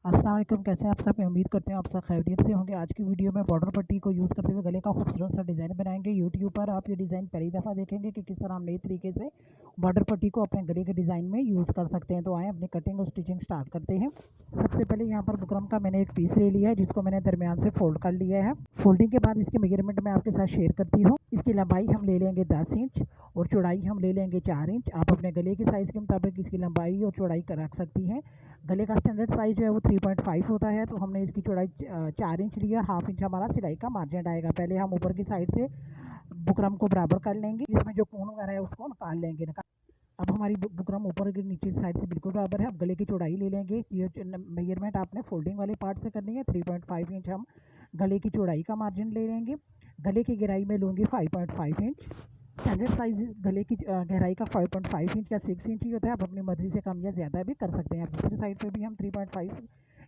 अस्सलाम वालेकुम। कैसे हैं आप सब? मैं उम्मीद करते हैं आप सब खैरियत से होंगे। आज की वीडियो में बॉर्डर पट्टी को यूज़ करते हुए गले का खूबसूरत सा डिज़ाइन बनाएंगे। यूट्यूब पर आप ये डिज़ाइन पहली दफ़ा देखेंगे कि किस तरह हम नई तरीके से बॉर्डर पट्टी को अपने गले के डिज़ाइन में यूज़ कर सकते हैं। तो आएँ अपनी कटिंग और स्टिचिंग स्टार्ट करते हैं। सबसे पहले यहाँ पर बुकरम का मैंने एक पीस ले लिया है, जिसको मैंने दरमियान से फोल्ड कर लिया है। फोल्डिंग के बाद इसकी मेजरमेंट मैं आपके साथ शेयर करती हूँ। इसकी लंबाई हम ले लेंगे 10 इंच और चौड़ाई हम ले लेंगे 4 इंच। आप अपने गले के साइज़ के मुताबिक इसकी लंबाई और चौड़ाई कर रख सकती हैं। गले का स्टैंडर्ड साइज़ जो है वो 3.5 होता है, तो हमने इसकी चौड़ाई 4 इंच लिया। हाफ इंच हमारा सिलाई का मार्जिन आएगा। पहले हम ऊपर की साइड से बुकरम को बराबर कर लेंगे, इसमें जो कोन वगैरह है उसको निकाल लेंगे। अब हमारी बुकरम ऊपर की नीचे साइड से बिल्कुल बराबर है। अब गले की चौड़ाई ले लेंगे। ये मेजरमेंट आपने फोल्डिंग वाले पार्ट से करनी है। 3.5 इंच हम गले की चौड़ाई का मार्जिन ले लेंगे। गले की गहराई में लूँगी 5.5 इंच। स्टैंडर्ड साइज़ गले की गहराई का 5.5 इंच या 6 इंच ही होता है। आप अपनी मर्ज़ी से कम या ज़्यादा भी कर सकते हैं। अब दूसरी साइड पे भी हम 3.5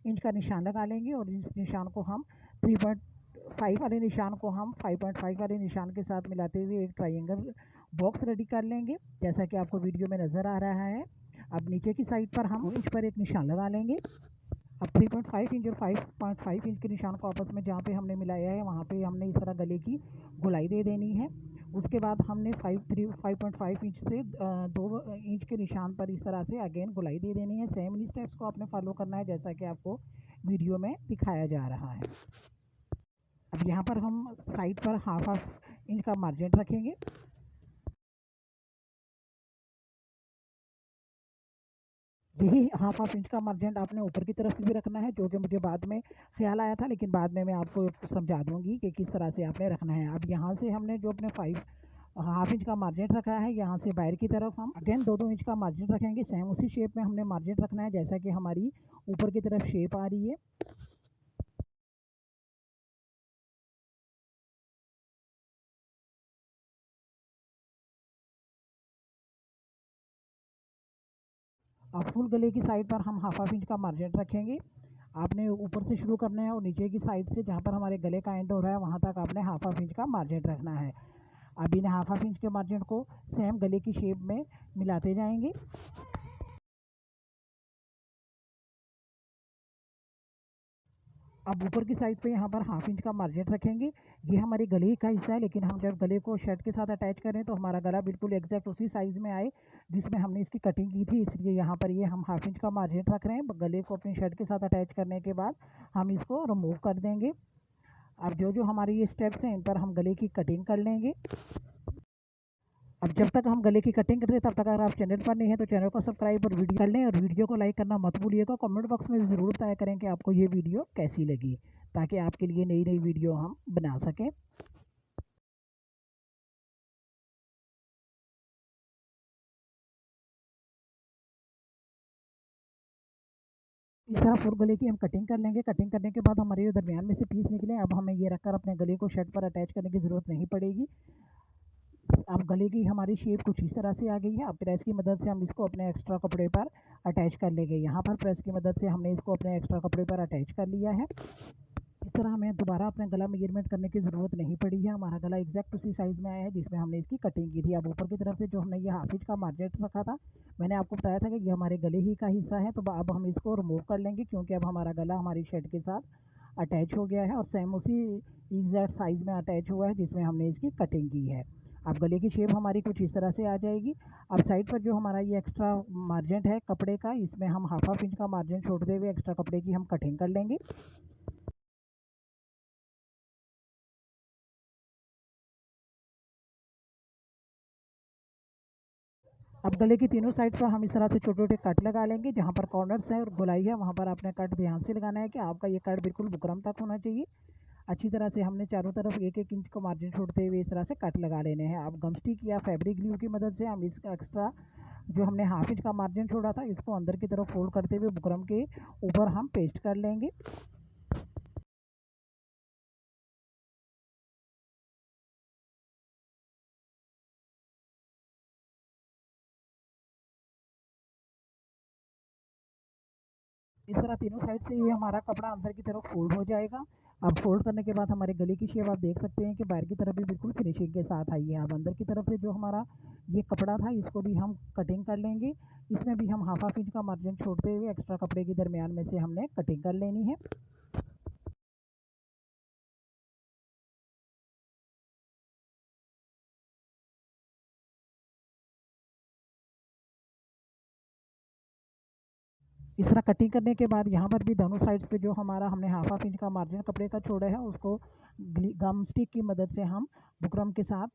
इंच का निशान लगा लेंगे और इस निशान को हम 3.5 वाले निशान को हम 5.5 वाले निशान के साथ मिलाते हुए एक ट्रायंगल बॉक्स रेडी कर लेंगे, जैसा कि आपको वीडियो में नज़र आ रहा है। अब नीचे की साइड पर हम इंच पर एक निशान लगा लेंगे। अब 3.5 इंच और 5.5 इंच के निशान को आपस में जहाँ पे हमने मिलाया है वहाँ पे हमने इस तरह गले की गोलाई दे देनी है। उसके बाद हमने 5.5 इंच से 2 इंच के निशान पर इस तरह से अगेन गोलाई दे देनी है। सेम इन्हीं स्टेप्स को आपने फॉलो करना है, जैसा कि आपको वीडियो में दिखाया जा रहा है। अब यहाँ पर हम साइड पर हाफ इंच का मार्जिन रखेंगे। यही हाफ इंच का मार्जिन आपने ऊपर की तरफ से भी रखना है, जो कि मुझे बाद में ख्याल आया था, लेकिन बाद में मैं आपको समझा दूंगी कि किस तरह से आपने रखना है। अब यहाँ से हमने जो अपने हाफ इंच का मार्जिन रखा है, यहाँ से बाहर की तरफ हम अगेन 2-2 इंच का मार्जिन रखेंगे। सेम उसी शेप में हमने मार्जिन रखना है, जैसा कि हमारी ऊपर की तरफ शेप आ रही है। अब फुल गले की साइड पर हम हाफ इंच का मार्जिन रखेंगे। आपने ऊपर से शुरू करना है और नीचे की साइड से जहाँ पर हमारे गले का एंड हो रहा है वहाँ तक आपने हाफ इंच का मार्जिन रखना है। अब इन हाफ इंच के मार्जिन को सेम गले की शेप में मिलाते जाएंगे। अब ऊपर की साइड पे यहाँ पर हाफ इंच का मार्जिन रखेंगे। ये हमारे गले का हिस्सा है, लेकिन हम जब गले को शर्ट के साथ अटैच करें तो हमारा गला बिल्कुल एग्जैक्ट उसी साइज़ में आए जिसमें हमने इसकी कटिंग की थी, इसलिए यहाँ पर ये हम हाफ इंच का मार्जिन रख रहे हैं। गले को अपनी शर्ट के साथ अटैच करने के बाद हम इसको रिमूव कर देंगे। अब जो जो हमारे ये स्टेप्स हैं इन पर हम गले की कटिंग कर लेंगे। अब जब तक हम गले की कटिंग करते हैं तब तक अगर आप चैनल पर नहीं हैं तो चैनल को सब्सक्राइब और वीडियो कर लें, और वीडियो को लाइक करना मत भूलिएगा। कमेंट बॉक्स में भी ज़रूर बताया करें कि आपको ये वीडियो कैसी लगी, ताकि आपके लिए नई नई वीडियो हम बना सकें। इस तरह फुल गले की हम कटिंग कर लेंगे। कटिंग करने के बाद हमारे जो दरमियान में से पीस निकले, अब हमें ये रखकर अपने गले को शर्ट पर अटैच करने की ज़रूरत नहीं पड़ेगी। अब गले की हमारी शेप कुछ इस तरह से आ गई है। अब प्रेस की मदद से हम इसको अपने एक्स्ट्रा कपड़े पर अटैच कर लेंगे। यहाँ पर प्रेस की मदद से हमने इसको अपने एक्स्ट्रा कपड़े पर अटैच कर लिया है। इस तरह हमें दोबारा अपना गला मेजरमेंट करने की ज़रूरत नहीं पड़ी है। हमारा गला एग्जैक्ट उसी साइज़ में आया है जिसमें हमने इसकी कटिंग की थी। अब ऊपर की तरफ से जो हमने ये हाफ इंच का मार्जिन रखा था, मैंने आपको बताया था कि ये हमारे गले ही का हिस्सा है, तो अब हम इसको रिमूव कर लेंगे, क्योंकि अब हमारा गला हमारी शर्ट के साथ अटैच हो गया है और सेम उसी एग्जैक्ट साइज़ में अटैच हुआ है जिसमें हमने इसकी कटिंग की है। अब गले की शेप हमारी कुछ इस तरह से आ जाएगी। अब साइड पर जो हमारा ये एक्स्ट्रा मार्जिन है कपड़े का, इसमें हम हाफ इंच का मार्जिन छोड़ते हुए एक्स्ट्रा कपड़े की हम कटिंग कर लेंगे। अब गले की तीनों साइड्स पर हम इस तरह से छोटे-छोटे कट लगा लेंगे। जहाँ पर कॉर्नर्स है और गोलाई है वहाँ पर आपने कट ध्यान से लगाना है कि आपका ये कट बिल्कुल बुकरम तक होना चाहिए। अच्छी तरह से हमने चारों तरफ 1-1 इंच का मार्जिन छोड़ते हुए इस तरह से कट लगा लेने हैं। अब गम स्टिक या फैब्रिक ग्लू की मदद से हम इसका एक्स्ट्रा जो हमने हाफ इंच का मार्जिन छोड़ा था इसको अंदर की तरफ फोल्ड करते हुए बुकरम के ऊपर हम पेस्ट कर लेंगे। इस तरह तीनों साइड से ये हमारा कपड़ा अंदर की तरफ फोल्ड हो जाएगा। अब फोल्ड करने के बाद हमारे गले की शेप आप देख सकते हैं कि बाहर की तरफ भी बिल्कुल फिनिशिंग के साथ आई है। अब अंदर की तरफ से जो हमारा ये कपड़ा था इसको भी हम कटिंग कर लेंगे। इसमें भी हम हाफ इंच का मार्जिन छोड़ते हुए एक्स्ट्रा कपड़े के दरमियान में से हमने कटिंग कर लेनी है। इस तरह कटिंग करने के बाद यहाँ पर भी दोनों साइड्स पे जो हमारा हमने हाफ इंच का मार्जिन कपड़े का छोड़ा है उसको गम स्टिक की मदद से हम बुकरम के साथ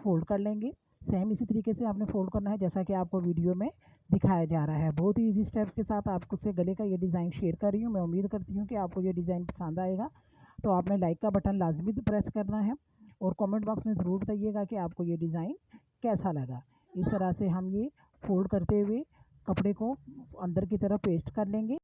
फोल्ड कर लेंगे। सेम इसी तरीके से आपने फोल्ड करना है जैसा कि आपको वीडियो में दिखाया जा रहा है। बहुत ही ईजी स्टेप्स के साथ आपको से गले का ये डिज़ाइन शेयर कर रही हूँ। मैं उम्मीद करती हूँ कि आपको ये डिज़ाइन पसंद आएगा। तो आपने लाइक का बटन लाजमी प्रेस करना है और कमेंट बॉक्स में ज़रूर बताइएगा कि आपको ये डिज़ाइन कैसा लगा। इस तरह से हम ये फोल्ड करते हुए कपड़े को अंदर की तरफ पेस्ट कर लेंगे।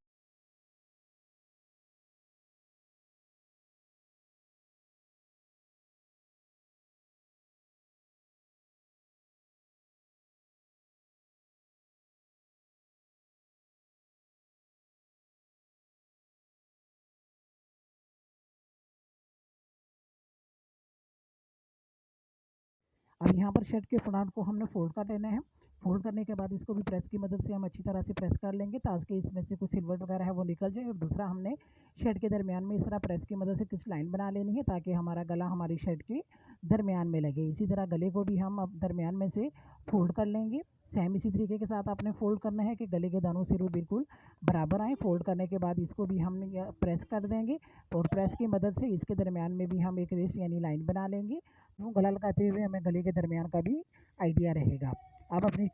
अब यहाँ पर शर्ट के फ्रंट को हमने फोल्ड कर लेना है। फोल्ड करने के बाद इसको भी प्रेस की मदद से हम अच्छी तरह से प्रेस कर लेंगे ताकि इसमें से कुछ सिल्वर वगैरह है वो निकल जाए। और दूसरा हमने शर्ट के दरमियान में इस तरह प्रेस की मदद से कुछ लाइन बना लेनी है ताकि हमारा गला हमारी शर्ट के दरमियान में लगे। इसी तरह गले को भी हम अब दरमियान में से फोल्ड कर लेंगे। सेम इसी तरीके के साथ आपने फोल्ड करना है कि गले के दोनों सिरों बिल्कुल बराबर आए। फोल्ड करने के बाद इसको भी हम प्रेस कर देंगे और प्रेस की मदद से इसके दरमियान में भी हम एक रेस यानी लाइन बना लेंगे। वो गला लगाते हुए हमें गले के दरमियान का भी आइडिया रहेगा। अब अपनी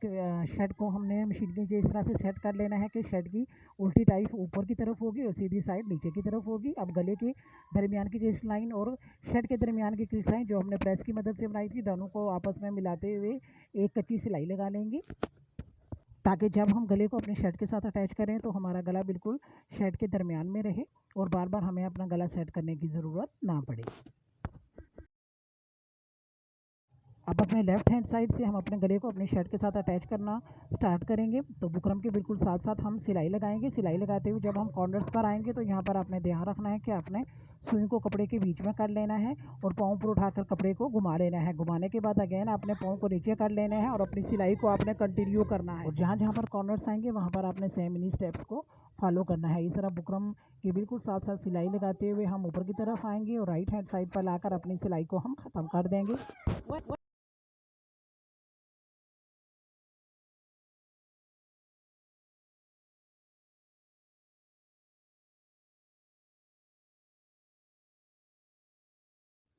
शर्ट को हमने मशीन के नीचे इस तरह से सेट कर लेना है कि शर्ट की उल्टी टाइप ऊपर की तरफ होगी और सीधी साइड नीचे की तरफ होगी। अब गले के दरमियान की क्रिस्ट लाइन और शर्ट के दरमियान की क्रिस्ट लाइन जो हमने प्रेस की मदद से बनाई थी दोनों को आपस में मिलाते हुए एक कच्ची सिलाई लगा लेंगे ताकि जब हम गले को अपनी शर्ट के साथ अटैच करें तो हमारा गला बिल्कुल शर्ट के दरमियान में रहे और बार बार हमें अपना गला सेट करने की ज़रूरत ना पड़े। अब अपने लेफ्ट हैंड साइड से हम अपने गले को अपनी शर्ट के साथ अटैच करना स्टार्ट करेंगे। तो बुकरम के बिल्कुल साथ साथ हम सिलाई लगाएंगे। सिलाई लगाते हुए जब हम कॉर्नर्स पर आएंगे तो यहाँ पर आपने ध्यान रखना है कि आपने सुई को कपड़े के बीच में कर लेना है और पाँव पर उठाकर कपड़े को घुमा लेना है। घुमाने के बाद अगेन आपने पाँव को नीचे कर लेना है और अपनी सिलाई को आपने कंटिन्यू करना है। और जहाँ जहाँ पर कॉर्नर्स आएंगे वहाँ पर आपने सेम इन्हीं स्टेप्स को फॉलो करना है। इस तरह बुकरम के बिल्कुल साथ साथ सिलाई लगाते हुए हम ऊपर की तरफ आएंगे और राइट हैंड साइड पर लाकर अपनी सिलाई को हम ख़त्म कर देंगे।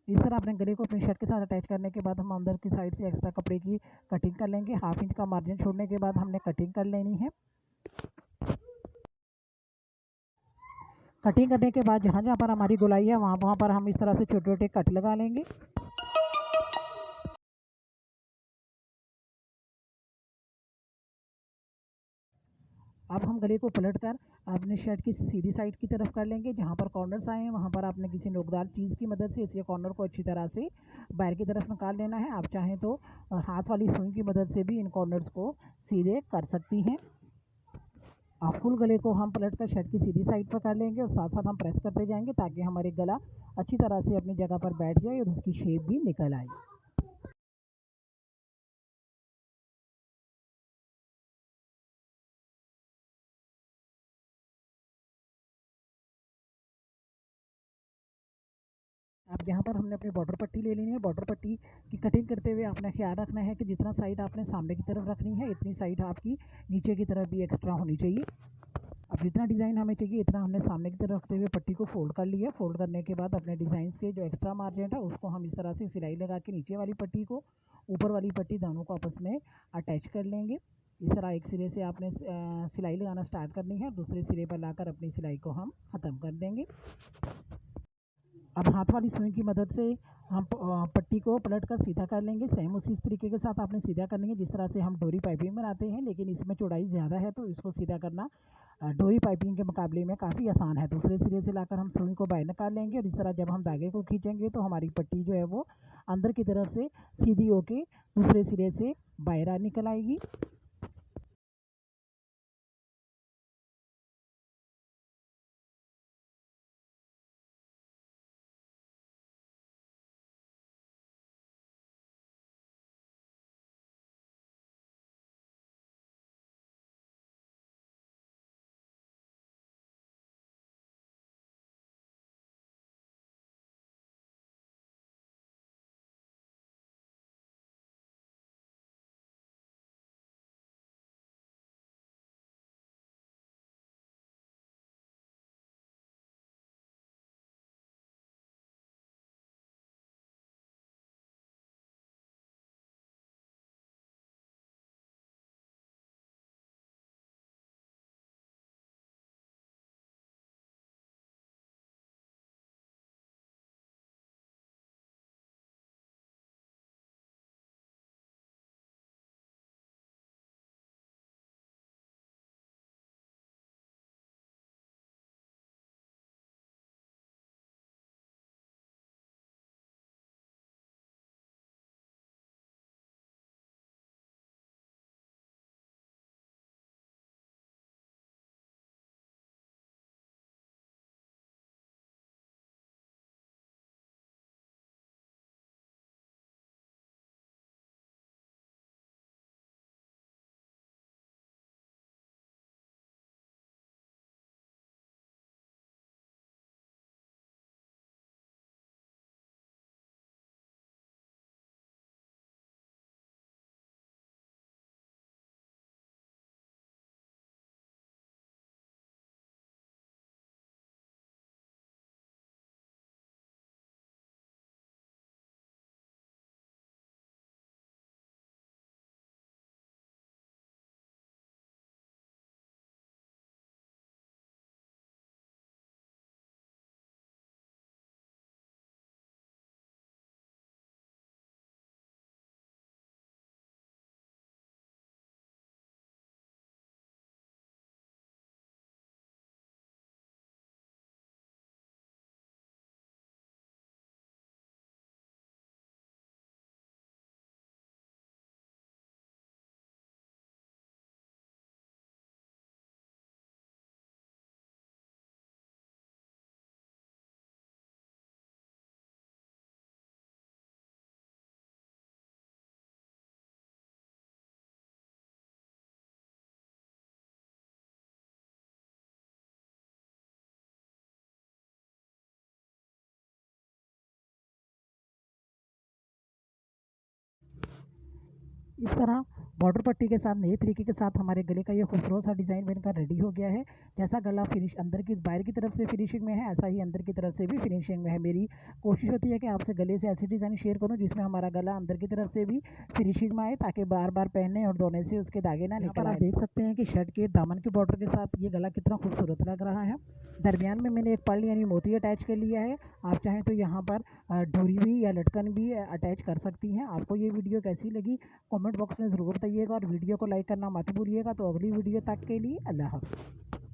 इस तरह अपने गले को अपनी शर्ट के साथ अटैच करने के बाद हम अंदर की साइड से एक्स्ट्रा कपड़े की कटिंग कर लेंगे। हाफ इंच का मार्जिन छोड़ने के बाद हमने कटिंग कर लेनी है। कटिंग करने के बाद जहाँ जहाँ पर हमारी गोलाई है वहाँ वहाँ पर हम इस तरह से छोटे छोटे कट लगा लेंगे। अब हम गले को पलट कर अपने शर्ट की सीधी साइड की तरफ कर लेंगे। जहाँ पर कॉर्नर्स आए हैं वहाँ पर आपने किसी नोकदार चीज़ की मदद से इसके कॉर्नर को अच्छी तरह से बाहर की तरफ निकाल लेना है। आप चाहें तो हाथ वाली सुई की मदद से भी इन कॉर्नर्स को सीधे कर सकती हैं। अब फुल गले को हम पलट कर शर्ट की सीधी साइड पर कर लेंगे और साथ साथ हम प्रेस करते जाएंगे ताकि हमारे गला अच्छी तरह से अपनी जगह पर बैठ जाए और उसकी शेप भी निकल आए। अब यहाँ पर हमने अपनी बॉर्डर पट्टी ले लेनी है। बॉर्डर पट्टी की कटिंग करते हुए आपने ख्याल रखना है कि जितना साइड आपने सामने की तरफ रखनी है इतनी साइड आपकी नीचे की तरफ भी एक्स्ट्रा होनी चाहिए। अब जितना डिज़ाइन हमें चाहिए इतना हमने सामने की तरफ रखते हुए पट्टी को फोल्ड कर लिया। फोल्ड करने के बाद अपने डिज़ाइन के जो एक्स्ट्रा मार्जिन है उसको हम इस तरह से सिलाई लगा के नीचे वाली पट्टी को ऊपर वाली पट्टी दोनों को आपस में अटैच कर लेंगे। इस तरह एक सिरे से आपने सिलाई लगाना स्टार्ट करनी है, दूसरे सिरे पर लाकर अपनी सिलाई को हम ख़त्म कर देंगे। अब हाथ वाली सुई की मदद से हम पट्टी को पलट कर सीधा कर लेंगे। सेम उसी तरीके के साथ आपने सीधा करनी है जिस तरह से हम डोरी पाइपिंग बनाते हैं, लेकिन इसमें चौड़ाई ज़्यादा है तो इसको सीधा करना डोरी पाइपिंग के मुकाबले में काफ़ी आसान है। दूसरे सिरे से लाकर हम सुई को बाहर निकाल लेंगे और इस तरह जब हम धागे को खींचेंगे तो हमारी पट्टी जो है वो अंदर की तरफ से सीधी होके दूसरे सिरे से बाहर निकल आएगी। इस तरह बॉर्डर पट्टी के साथ नए तरीके के साथ हमारे गले का ये खूबसूरत सा डिज़ाइन बनकर रेडी हो गया है। जैसा गला फिनिश अंदर की बाहर की तरफ से फिनिशिंग में है, ऐसा ही अंदर की तरफ से भी फिनिशिंग में है। मेरी कोशिश होती है कि आपसे गले से ऐसी डिज़ाइन शेयर करूँ जिसमें हमारा गला अंदर की तरफ से भी फिनिशिंग में आए, ताकि बार बार पहनने और धोने से उसके दागे ना निकल आए। आप देख सकते हैं कि शर्ट के दामन के बॉर्डर के साथ ये गला कितना खूबसूरत लग रहा है। दरमियान में मैंने एक पर्ल यानी मोती अटैच कर लिया है। आप चाहें तो यहाँ पर डोरी भी या लटकन भी अटैच कर सकती हैं। आपको ये वीडियो कैसी लगी कमेंट बॉक्स में ज़रूर बताइएगा और वीडियो को लाइक करना मत भूलिएगा। तो अगली वीडियो तक के लिए अल्लाह हाफ़िज़।